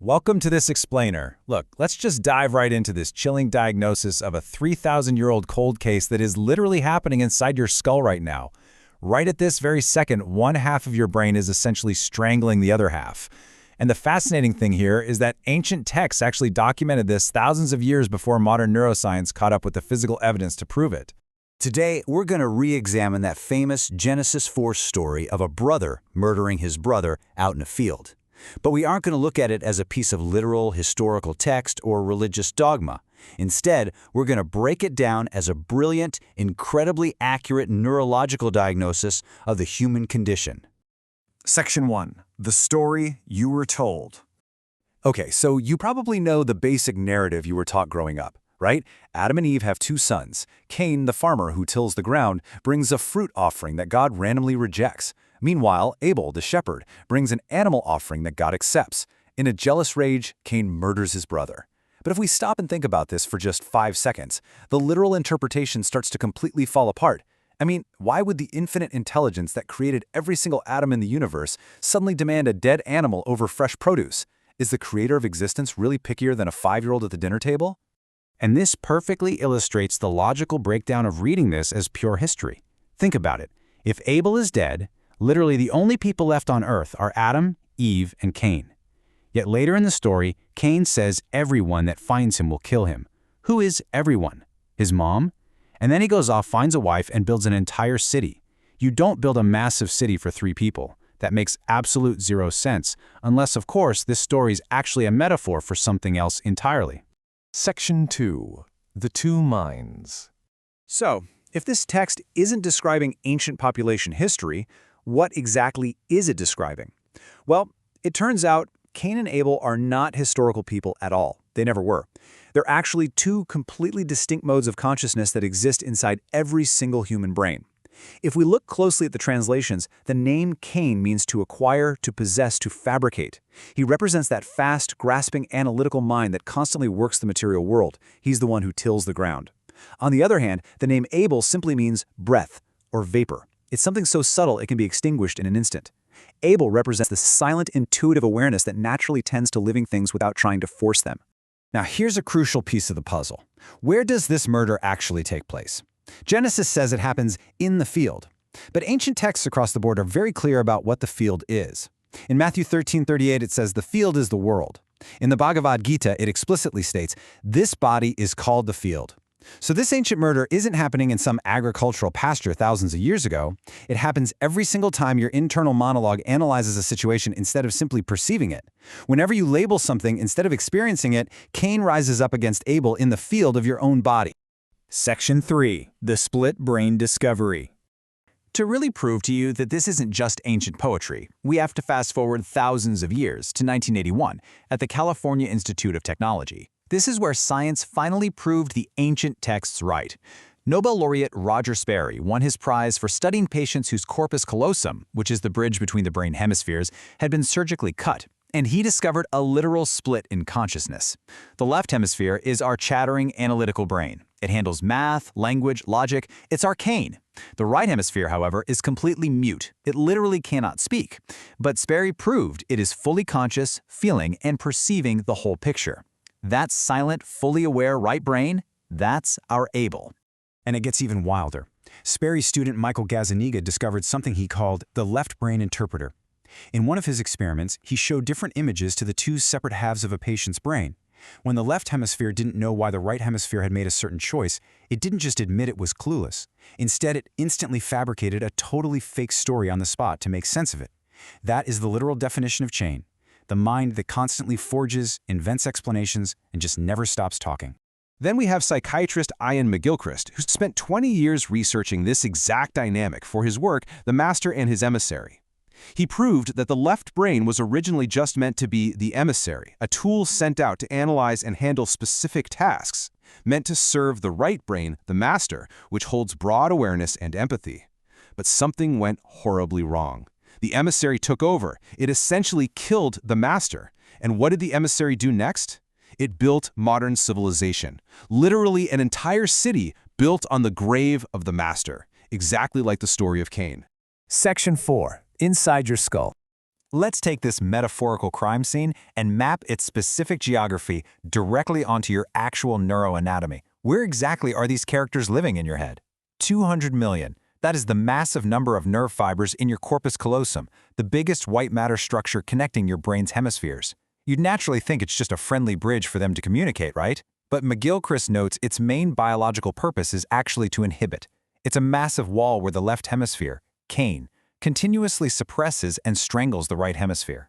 Welcome to this explainer. Look, let's just dive right into this chilling diagnosis of a 3,000-year-old cold case that is literally happening inside your skull right now. Right at this very second, one half of your brain is essentially strangling the other half. And the fascinating thing here is that ancient texts actually documented this thousands of years before modern neuroscience caught up with the physical evidence to prove it. Today, we're going to re-examine that famous Genesis 4 story of a brother murdering his brother out in a field. But we aren't going to look at it as a piece of literal historical text or religious dogma. Instead, we're going to break it down as a brilliant, incredibly accurate neurological diagnosis of the human condition. Section 1. The story you were told. Okay, so you probably know the basic narrative you were taught growing up, right? Adam and Eve have two sons. Cain, the farmer who tills the ground, brings a fruit offering that God randomly rejects. Meanwhile, Abel, the shepherd, brings an animal offering that God accepts. In a jealous rage, Cain murders his brother. But if we stop and think about this for just 5 seconds, the literal interpretation starts to completely fall apart. I mean, why would the infinite intelligence that created every single atom in the universe suddenly demand a dead animal over fresh produce? Is the creator of existence really pickier than a 5-year-old at the dinner table? And this perfectly illustrates the logical breakdown of reading this as pure history. Think about it. If Abel is dead, literally the only people left on Earth are Adam, Eve, and Cain. Yet later in the story, Cain says everyone that finds him will kill him. Who is everyone? His mom? And then he goes off, finds a wife, and builds an entire city. You don't build a massive city for 3 people. That makes absolute zero sense, unless, of course, this story is actually a metaphor for something else entirely. Section 2. The Two Minds. So, if this text isn't describing ancient population history, what exactly is it describing? Well, it turns out Cain and Abel are not historical people at all. They never were. They're actually two completely distinct modes of consciousness that exist inside every single human brain. If we look closely at the translations, the name Cain means to acquire, to possess, to fabricate. He represents that fast, grasping, analytical mind that constantly works the material world. He's the one who tills the ground. On the other hand, the name Abel simply means breath or vapor. It's something so subtle it can be extinguished in an instant. Abel represents the silent, intuitive awareness that naturally tends to living things without trying to force them. Now here's a crucial piece of the puzzle. Where does this murder actually take place? Genesis says it happens in the field. But ancient texts across the board are very clear about what the field is. In Matthew 13:38 it says the field is the world. In the Bhagavad Gita it explicitly states, this body is called the field. So this ancient murder isn't happening in some agricultural pasture thousands of years ago. It happens every single time your internal monologue analyzes a situation instead of simply perceiving it. Whenever you label something instead of experiencing it, Cain rises up against Abel in the field of your own body. Section 3. The Split Brain Discovery. To really prove to you that this isn't just ancient poetry, we have to fast forward thousands of years to 1981 at the California Institute of Technology. This is where science finally proved the ancient texts right. Nobel laureate Roger Sperry won his prize for studying patients whose corpus callosum, which is the bridge between the brain hemispheres, had been surgically cut. And he discovered a literal split in consciousness. The left hemisphere is our chattering, analytical brain. It handles math, language, logic. It's arcane. The right hemisphere, however, is completely mute. It literally cannot speak. But Sperry proved it is fully conscious, feeling, and perceiving the whole picture. That silent, fully aware right brain, that's our Abel. And it gets even wilder. Sperry's student Michael Gazzaniga discovered something he called the left brain interpreter. In one of his experiments, he showed different images to the two separate halves of a patient's brain. When the left hemisphere didn't know why the right hemisphere had made a certain choice, it didn't just admit it was clueless. Instead, it instantly fabricated a totally fake story on the spot to make sense of it. That is the literal definition of chain. The mind that constantly forges, invents explanations, and just never stops talking. Then we have psychiatrist Ian McGilchrist, who spent 20 years researching this exact dynamic for his work, The Master and His Emissary. He proved that the left brain was originally just meant to be the emissary, a tool sent out to analyze and handle specific tasks, meant to serve the right brain, the master, which holds broad awareness and empathy. But something went horribly wrong. The emissary took over. It essentially killed the master. And what did the emissary do next? It built modern civilization. Literally an entire city built on the grave of the master, exactly like the story of Cain. Section 4. Inside your skull. Let's take this metaphorical crime scene and map its specific geography directly onto your actual neuroanatomy. Where exactly are these characters living in your head? 200 million. That is the massive number of nerve fibers in your corpus callosum, the biggest white matter structure connecting your brain's hemispheres. You'd naturally think it's just a friendly bridge for them to communicate, right? But McGilchrist notes its main biological purpose is actually to inhibit. It's a massive wall where the left hemisphere, Cain, continuously suppresses and strangles the right hemisphere.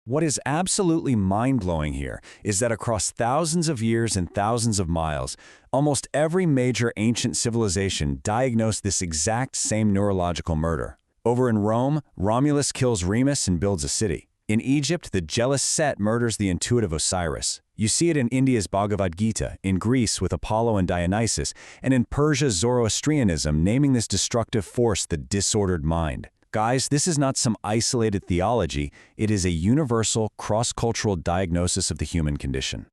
What is absolutely mind-blowing here is that across thousands of years and thousands of miles, almost every major ancient civilization diagnosed this exact same neurological murder. Over in Rome, Romulus kills Remus and builds a city. In Egypt, the jealous Set murders the intuitive Osiris. You see it in India's Bhagavad Gita, in Greece with Apollo and Dionysus, and in Persia's Zoroastrianism naming this destructive force the disordered mind. Guys, this is not some isolated theology, it is a universal, cross-cultural diagnosis of the human condition.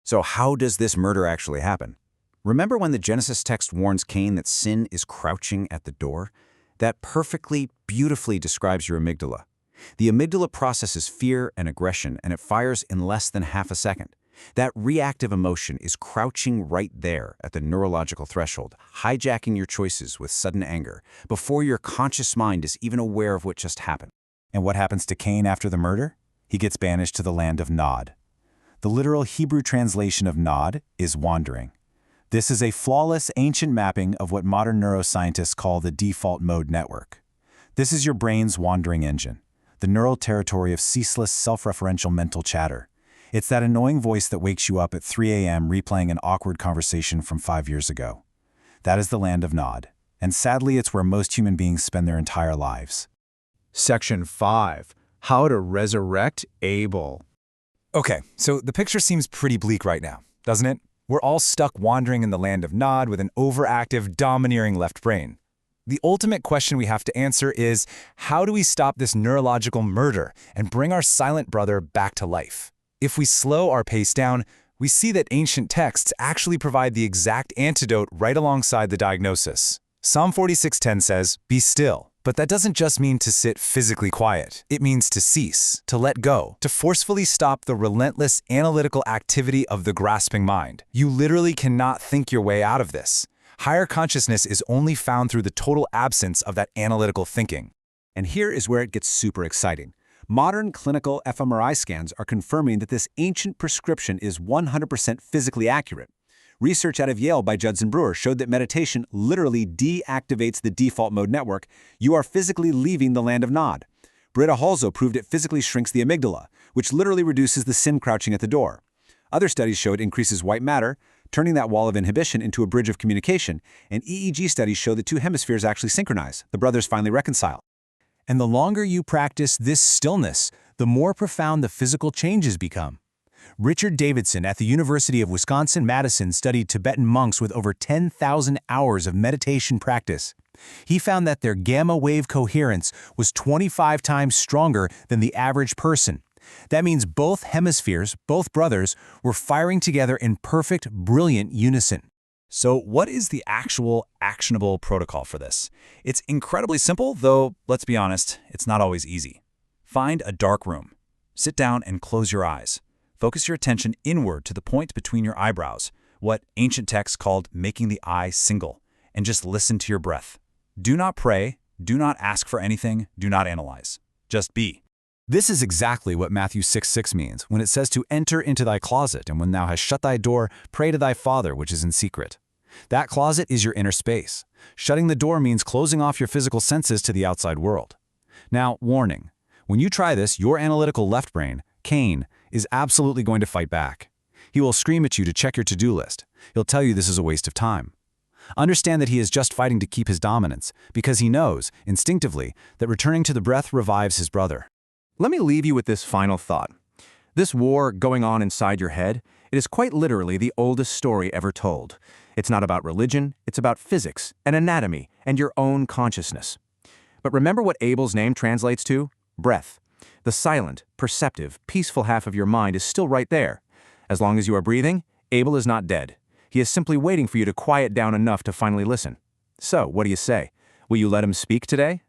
So how does this murder actually happen? Remember when the Genesis text warns Cain that sin is crouching at the door? That perfectly, beautifully describes your amygdala. The amygdala processes fear and aggression, and it fires in less than half a second. That reactive emotion is crouching right there at the neurological threshold, hijacking your choices with sudden anger, before your conscious mind is even aware of what just happened. And what happens to Cain after the murder? He gets banished to the land of Nod. The literal Hebrew translation of Nod is wandering. This is a flawless ancient mapping of what modern neuroscientists call the default mode network. This is your brain's wandering engine, the neural territory of ceaseless self-referential mental chatter. It's that annoying voice that wakes you up at 3 a.m. replaying an awkward conversation from 5 years ago. That is the land of Nod, and sadly it's where most human beings spend their entire lives. Section 5. How to resurrect Abel. Okay, so the picture seems pretty bleak right now, doesn't it? We're all stuck wandering in the land of Nod with an overactive, domineering left brain. The ultimate question we have to answer is, how do we stop this neurological murder and bring our silent brother back to life? If we slow our pace down, we see that ancient texts actually provide the exact antidote right alongside the diagnosis. Psalm 46:10 says, "Be still." But that doesn't just mean to sit physically quiet. It means to cease, to let go, to forcefully stop the relentless analytical activity of the grasping mind. You literally cannot think your way out of this. Higher consciousness is only found through the total absence of that analytical thinking. And here is where it gets super exciting. Modern clinical fMRI scans are confirming that this ancient prescription is 100% physically accurate. Research out of Yale by Judson Brewer showed that meditation literally deactivates the default mode network. You are physically leaving the land of Nod. Britta Halzo proved it physically shrinks the amygdala, which literally reduces the sin crouching at the door. Other studies show it increases white matter, turning that wall of inhibition into a bridge of communication, and EEG studies show that two hemispheres actually synchronize. The brothers finally reconcile. And the longer you practice this stillness, the more profound the physical changes become. Richard Davidson at the University of Wisconsin-Madison studied Tibetan monks with over 10,000 hours of meditation practice. He found that their gamma wave coherence was 25 times stronger than the average person. That means both hemispheres, both brothers, were firing together in perfect, brilliant unison. So what is the actual actionable protocol for this? It's incredibly simple, though, let's be honest, it's not always easy. Find a dark room. Sit down and close your eyes. Focus your attention inward to the point between your eyebrows, what ancient texts called making the eye single, and just listen to your breath. Do not pray, do not ask for anything, do not analyze. Just be. This is exactly what Matthew 6:6 means when it says to enter into thy closet, and when thou hast shut thy door, pray to thy Father which is in secret. That closet is your inner space. Shutting the door means closing off your physical senses to the outside world. Now, warning. When you try this, your analytical left brain, Cain, is absolutely going to fight back. He will scream at you to check your to-do list. He'll tell you this is a waste of time. Understand that he is just fighting to keep his dominance, because he knows, instinctively, that returning to the breath revives his brother. Let me leave you with this final thought. This war going on inside your head, it is quite literally the oldest story ever told. It's not about religion, it's about physics and anatomy and your own consciousness. But remember what Abel's name translates to? Breath. The silent, perceptive, peaceful half of your mind is still right there. As long as you are breathing, Abel is not dead. He is simply waiting for you to quiet down enough to finally listen. So, what do you say? Will you let him speak today?